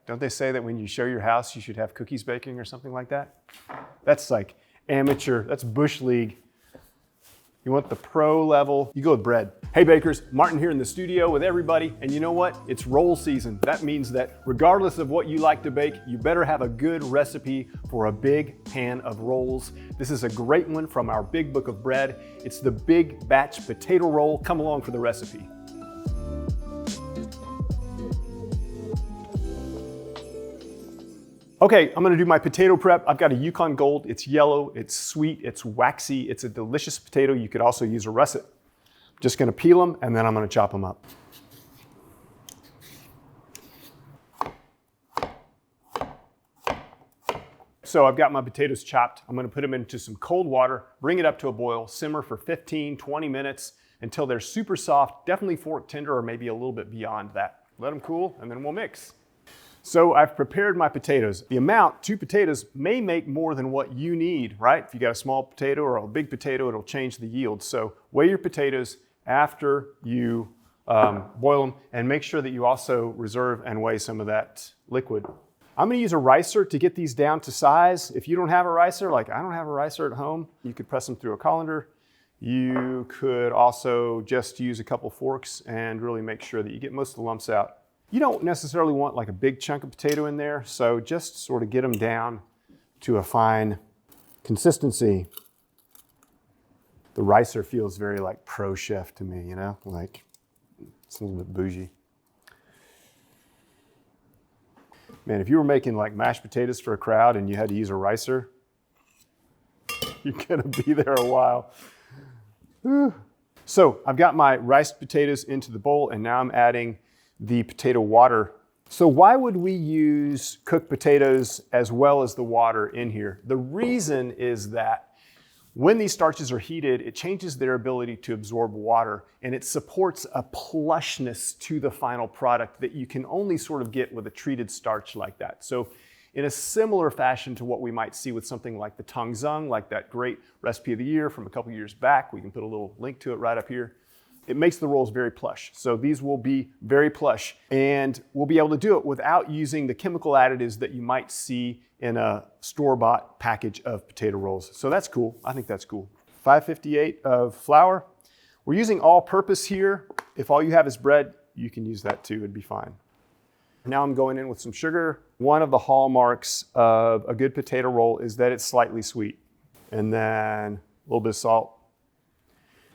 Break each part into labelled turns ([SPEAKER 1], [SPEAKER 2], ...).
[SPEAKER 1] Don't they say that when you show your house, you should have cookies baking or something like that? That's like amateur, that's Bush League. You want the pro level, you go with bread. Hey bakers, Martin here in the studio with everybody, and you know what? It's roll season. That means that regardless of what you like to bake, you better have a good recipe for a big pan of rolls. This is a great one from our big book of bread. It's the Big Batch Potato Roll. Come along for the recipe. Okay, I'm gonna do my potato prep. I've got a Yukon Gold. It's yellow, it's sweet, it's waxy, it's a delicious potato. You could also use a russet. I'm just gonna peel them and then I'm gonna chop them up. So I've got my potatoes chopped. I'm gonna put them into some cold water, bring it up to a boil, simmer for 15, 20 minutes until they're super soft, definitely fork tender or maybe a little bit beyond that. Let them cool and then we'll mix. So I've prepared my potatoes. The amount, 2 potatoes, may make more than what you need, right? If you got a small potato or a big potato, it'll change the yield. So weigh your potatoes after you boil them and make sure that you also reserve and weigh some of that liquid. I'm gonna use a ricer to get these down to size. If you don't have a ricer, like I don't have a ricer at home, you could press them through a colander. You could also just use a couple forks and really make sure that you get most of the lumps out. You don't necessarily want like a big chunk of potato in there, so just sort of get them down to a fine consistency. The ricer feels very like pro chef to me, you know, like it's a little bit bougie. Man, if you were making like mashed potatoes for a crowd and you had to use a ricer, you're gonna be there a while. Whew. So I've got my riced potatoes into the bowl and now I'm adding the potato water. So why would we use cooked potatoes as well as the water in here? The reason is that when these starches are heated, it changes their ability to absorb water and it supports a plushness to the final product that you can only sort of get with a treated starch like that. So in a similar fashion to what we might see with something like the tongzong, like that great recipe of the year from a couple years back, we can put a little link to it right up here. It makes the rolls very plush. So these will be very plush and we'll be able to do it without using the chemical additives that you might see in a store-bought package of potato rolls. So that's cool, I think that's cool. 558 of flour. We're using all-purpose here. If all you have is bread, you can use that too, it'd be fine. Now I'm going in with some sugar. One of the hallmarks of a good potato roll is that it's slightly sweet. And then a little bit of salt.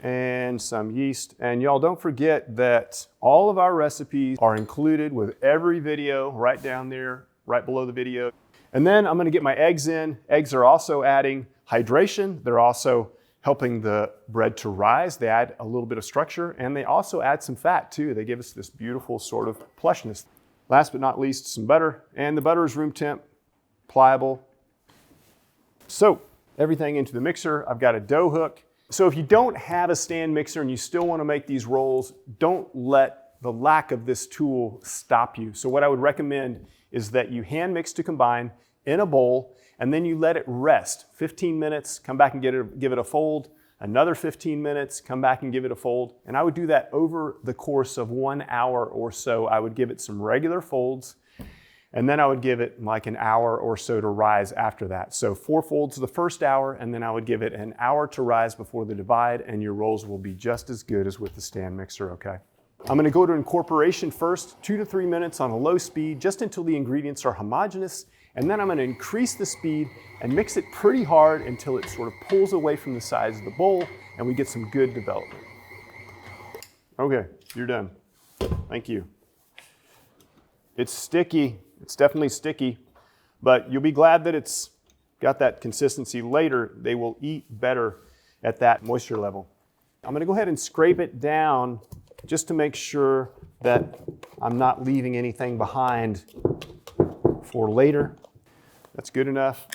[SPEAKER 1] And some yeast. And y'all don't forget that all of our recipes are included with every video right down there, right below the video. And then I'm gonna get my eggs in. Eggs are also adding hydration. They're also helping the bread to rise. They add a little bit of structure and they also add some fat too. They give us this beautiful sort of plushness. Last but not least, some butter. And the butter is room temp, pliable. So everything into the mixer. I've got a dough hook. So if you don't have a stand mixer and you still want to make these rolls, don't let the lack of this tool stop you. So what I would recommend is that you hand mix to combine in a bowl and then you let it rest 15 minutes, come back and give it a fold, another 15 minutes, come back and give it a fold. And I would do that over the course of 1 hour or so. I would give it some regular folds and then I would give it like an hour or so to rise after that. So 4 folds the first hour, and then I would give it an hour to rise before the divide, and your rolls will be just as good as with the stand mixer, okay? I'm gonna go to incorporation first, 2 to 3 minutes on a low speed, just until the ingredients are homogeneous, and then I'm gonna increase the speed and mix it pretty hard until it sort of pulls away from the sides of the bowl, and we get some good development. Okay, you're done. Thank you. It's sticky. It's definitely sticky, but you'll be glad that it's got that consistency later. They will eat better at that moisture level. I'm gonna go ahead and scrape it down just to make sure that I'm not leaving anything behind for later. That's good enough.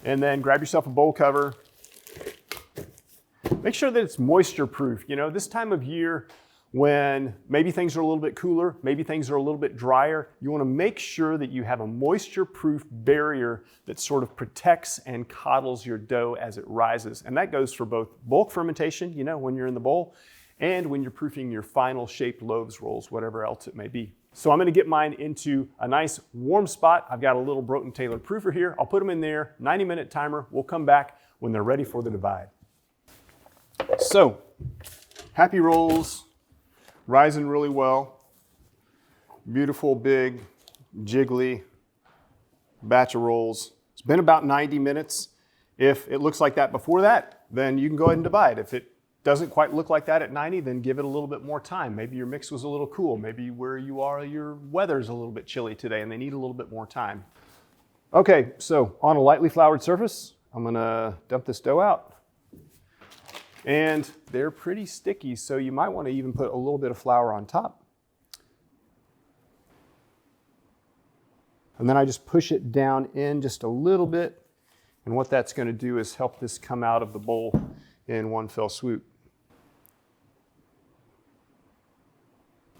[SPEAKER 1] And then grab yourself a bowl cover. Make sure that it's moisture proof. You know, this time of year, when maybe things are a little bit cooler, maybe things are a little bit drier, you want to make sure that you have a moisture-proof barrier that sort of protects and coddles your dough as it rises. And that goes for both bulk fermentation, you know, when you're in the bowl, and when you're proofing your final shaped loaves, rolls, whatever else it may be. So I'm gonna get mine into a nice warm spot. I've got a little Broughton Taylor proofer here. I'll put them in there, 90-minute timer. We'll come back when they're ready for the divide. So, happy rolls, rising really well. Beautiful, big, jiggly batch of rolls. It's been about 90 minutes. If it looks like that before that, then you can go ahead and divide. If it doesn't quite look like that at 90, then give it a little bit more time. Maybe your mix was a little cool. Maybe where you are, your weather's a little bit chilly today and they need a little bit more time. Okay, so on a lightly floured surface, I'm gonna dump this dough out. And they're pretty sticky, so you might want to even put a little bit of flour on top. And then I just push it down in just a little bit. And what that's going to do is help this come out of the bowl in one fell swoop.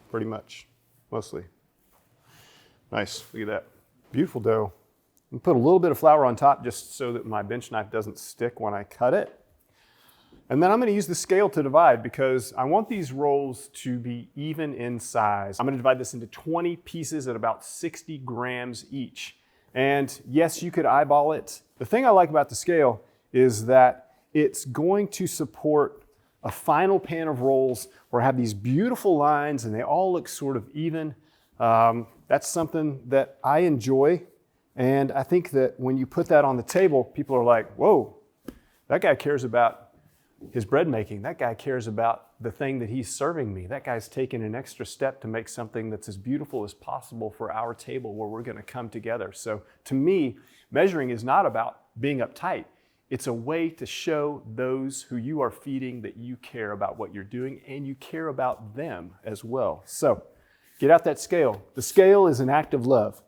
[SPEAKER 1] Pretty much, mostly. Nice, look at that. Beautiful dough. And put a little bit of flour on top just so that my bench knife doesn't stick when I cut it. And then I'm gonna use the scale to divide because I want these rolls to be even in size. I'm gonna divide this into 20 pieces at about 60 grams each. And yes, you could eyeball it. The thing I like about the scale is that it's going to support a final pan of rolls where I have these beautiful lines and they all look sort of even. That's something that I enjoy. And I think that when you put that on the table, people are like, whoa, that guy cares about his bread making. That guy cares about the thing that he's serving me. That guy's taking an extra step to make something that's as beautiful as possible for our table where we're gonna come together. So to me, measuring is not about being uptight. It's a way to show those who you are feeding that you care about what you're doing and you care about them as well. So get out that scale. The scale is an act of love.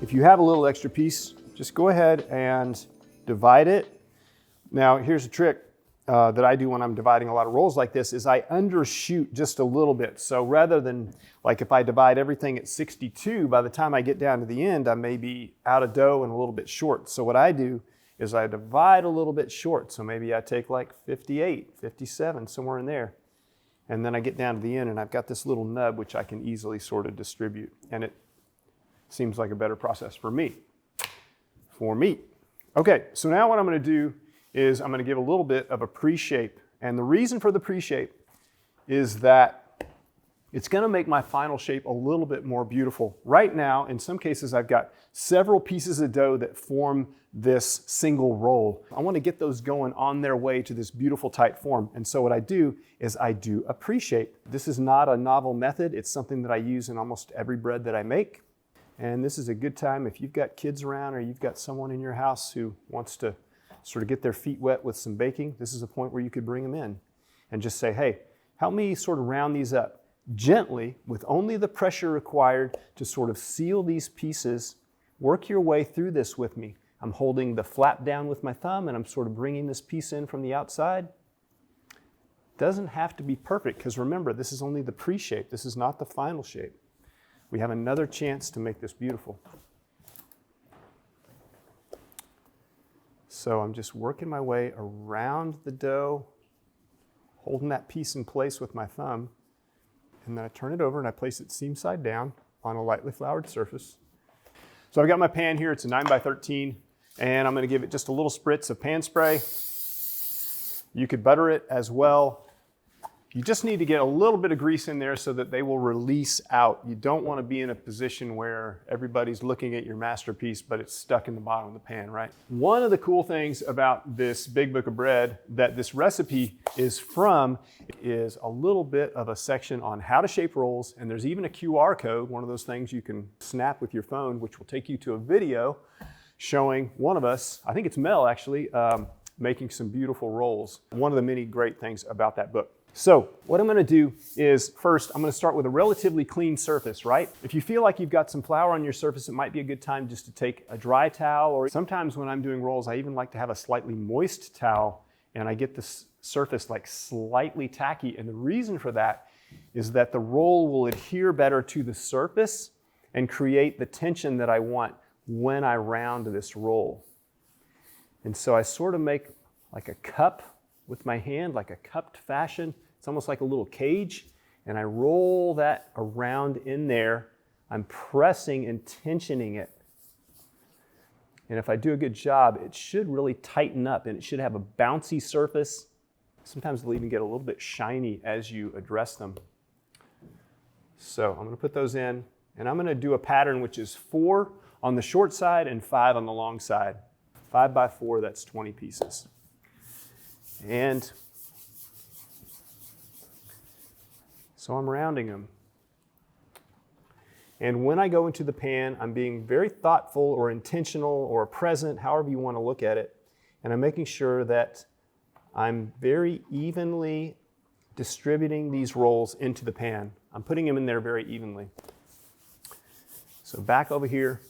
[SPEAKER 1] If you have a little extra piece, just go ahead and divide it. Now, here's a trick that I do when I'm dividing a lot of rolls like this is I undershoot just a little bit. So rather than, like if I divide everything at 62, by the time I get down to the end, I may be out of dough and a little bit short. So what I do is I divide a little bit short. So maybe I take like 58, 57, somewhere in there. And then I get down to the end and I've got this little nub which I can easily sort of distribute. And it seems like a better process for me. Okay, so now what I'm gonna do is I'm gonna give a little bit of a pre-shape. And the reason for the pre-shape is that it's gonna make my final shape a little bit more beautiful. Right now, in some cases, I've got several pieces of dough that form this single roll. I wanna get those going on their way to this beautiful tight form. And so what I do is I do a pre-shape. This is not a novel method. It's something that I use in almost every bread that I make. And this is a good time if you've got kids around or you've got someone in your house who wants to sort of get their feet wet with some baking. This is a point where you could bring them in and just say, hey, help me sort of round these up gently with only the pressure required to sort of seal these pieces. Work your way through this with me. I'm holding the flap down with my thumb and I'm sort of bringing this piece in from the outside. Doesn't have to be perfect because remember, this is only the pre-shape. This is not the final shape. We have another chance to make this beautiful. So I'm just working my way around the dough, holding that piece in place with my thumb, and then I turn it over and I place it seam side down on a lightly floured surface. So I've got my pan here, it's a 9x13, and I'm gonna give it just a little spritz of pan spray. You could butter it as well. You just need to get a little bit of grease in there so that they will release out. You don't want to be in a position where everybody's looking at your masterpiece, but it's stuck in the bottom of the pan, right? One of the cool things about this big book of bread that this recipe is from is a little bit of a section on how to shape rolls, and there's even a QR code, one of those things you can snap with your phone, which will take you to a video showing one of us, I think it's Mel actually, making some beautiful rolls. One of the many great things about that book. So what I'm gonna do is first, I'm gonna start with a relatively clean surface, right? If you feel like you've got some flour on your surface, it might be a good time just to take a dry towel, or sometimes when I'm doing rolls, I even like to have a slightly moist towel and I get this surface like slightly tacky. And the reason for that is that the roll will adhere better to the surface and create the tension that I want when I round this roll. And so I sort of make like a cup with my hand, like a cupped fashion. It's almost like a little cage, and I roll that around in there. I'm pressing and tensioning it. And if I do a good job, it should really tighten up, and it should have a bouncy surface. Sometimes they'll even get a little bit shiny as you address them. So I'm going to put those in, and I'm going to do a pattern which is 4 on the short side and 5 on the long side. 5 by 4, that's 20 pieces. And so I'm rounding them. And when I go into the pan, I'm being very thoughtful or intentional or present, however you want to look at it. And I'm making sure that I'm very evenly distributing these rolls into the pan. I'm putting them in there very evenly. So back over here.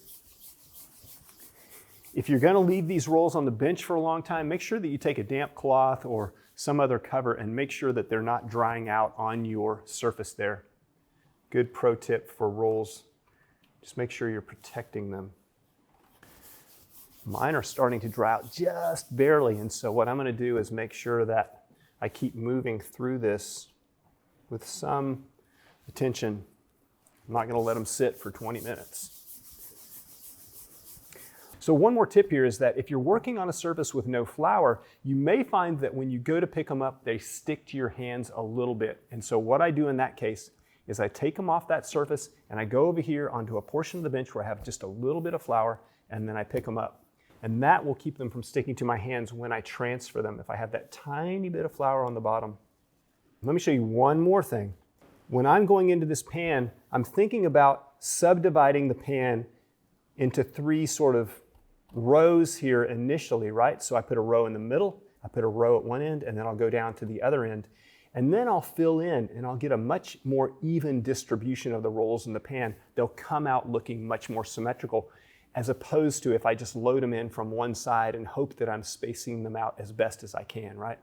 [SPEAKER 1] If you're going to leave these rolls on the bench for a long time, make sure that you take a damp cloth or some other cover and make sure that they're not drying out on your surface there. Good pro tip for rolls. Just make sure you're protecting them. Mine are starting to dry out just barely, and so what I'm going to do is make sure that I keep moving through this with some attention. I'm not going to let them sit for 20 minutes. So one more tip here is that if you're working on a surface with no flour, you may find that when you go to pick them up, they stick to your hands a little bit. And so what I do in that case is I take them off that surface and I go over here onto a portion of the bench where I have just a little bit of flour, and then I pick them up. And that will keep them from sticking to my hands when I transfer them if I have that tiny bit of flour on the bottom. Let me show you one more thing. When I'm going into this pan, I'm thinking about subdividing the pan into 3 sort of rows here initially, right? So I put a row in the middle, I put a row at one end, and then I'll go down to the other end. And then I'll fill in and I'll get a much more even distribution of the rolls in the pan. They'll come out looking much more symmetrical, as opposed to if I just load them in from one side and hope that I'm spacing them out as best as I can, right?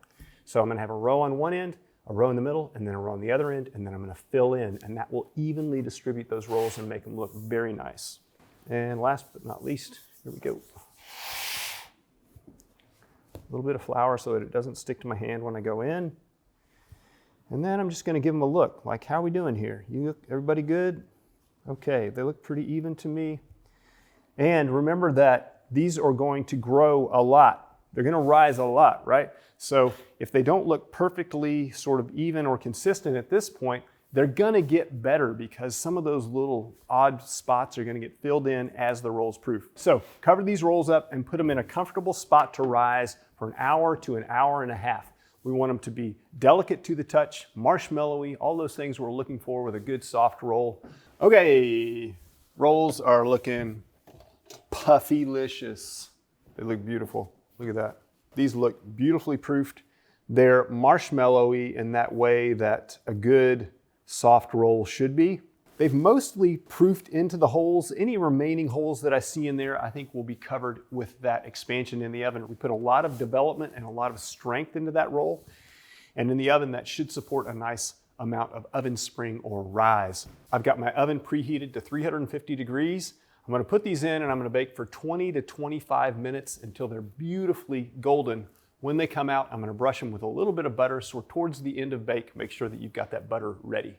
[SPEAKER 1] So I'm going to have a row on one end, a row in the middle, and then a row on the other end, and then I'm going to fill in, and that will evenly distribute those rolls and make them look very nice. And last but not least, here we go. A little bit of flour so that it doesn't stick to my hand when I go in. And then I'm just going to give them a look, like, how are we doing here? Everybody good? Okay, they look pretty even to me. And remember that these are going to grow a lot. They're going to rise a lot, right? So if they don't look perfectly sort of even or consistent at this point, they're going to get better because some of those little odd spots are going to get filled in as the roll's proof. So cover these rolls up and put them in a comfortable spot to rise for an hour to an hour and a half. We want them to be delicate to the touch, marshmallowy, all those things we're looking for with a good soft roll. Okay, rolls are looking puffy-licious. They look beautiful. Look at that. These look beautifully proofed. They're marshmallowy in that way that a good soft roll should be. They've mostly proofed into the holes. Any remaining holes that I see in there, I think will be covered with that expansion in the oven. We put a lot of development and a lot of strength into that roll. And in the oven, that should support a nice amount of oven spring or rise. I've got my oven preheated to 350 degrees. I'm going to put these in and I'm going to bake for 20 to 25 minutes until they're beautifully golden. When they come out, I'm going to brush them with a little bit of butter. So towards the end of bake, make sure that you've got that butter ready.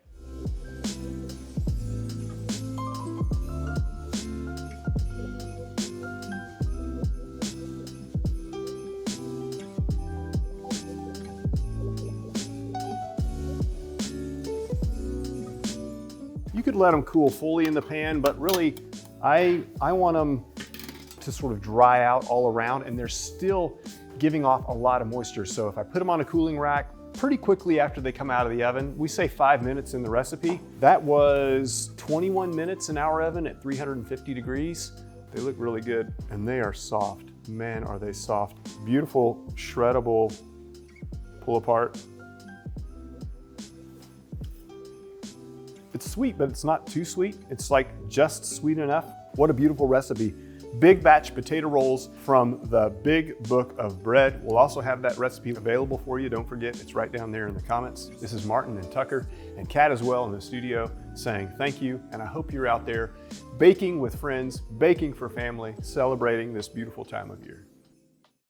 [SPEAKER 1] You could let them cool fully in the pan, but really I want them to sort of dry out all around, and they're still giving off a lot of moisture. So if I put them on a cooling rack pretty quickly after they come out of the oven, we say 5 minutes in the recipe. That was 21 minutes in our oven at 350 degrees. They look really good, and they are soft. Man, are they soft. Beautiful, shreddable pull apart. It's sweet, but it's not too sweet. It's like just sweet enough. What a beautiful recipe. big batch potato rolls from the Big Book of Bread. We'll also have that recipe available for you. Don't forget, it's right down there in the comments. This is Martin and Tucker and Kat as well in the studio saying thank you. And I hope you're out there baking with friends, baking for family, celebrating this beautiful time of year.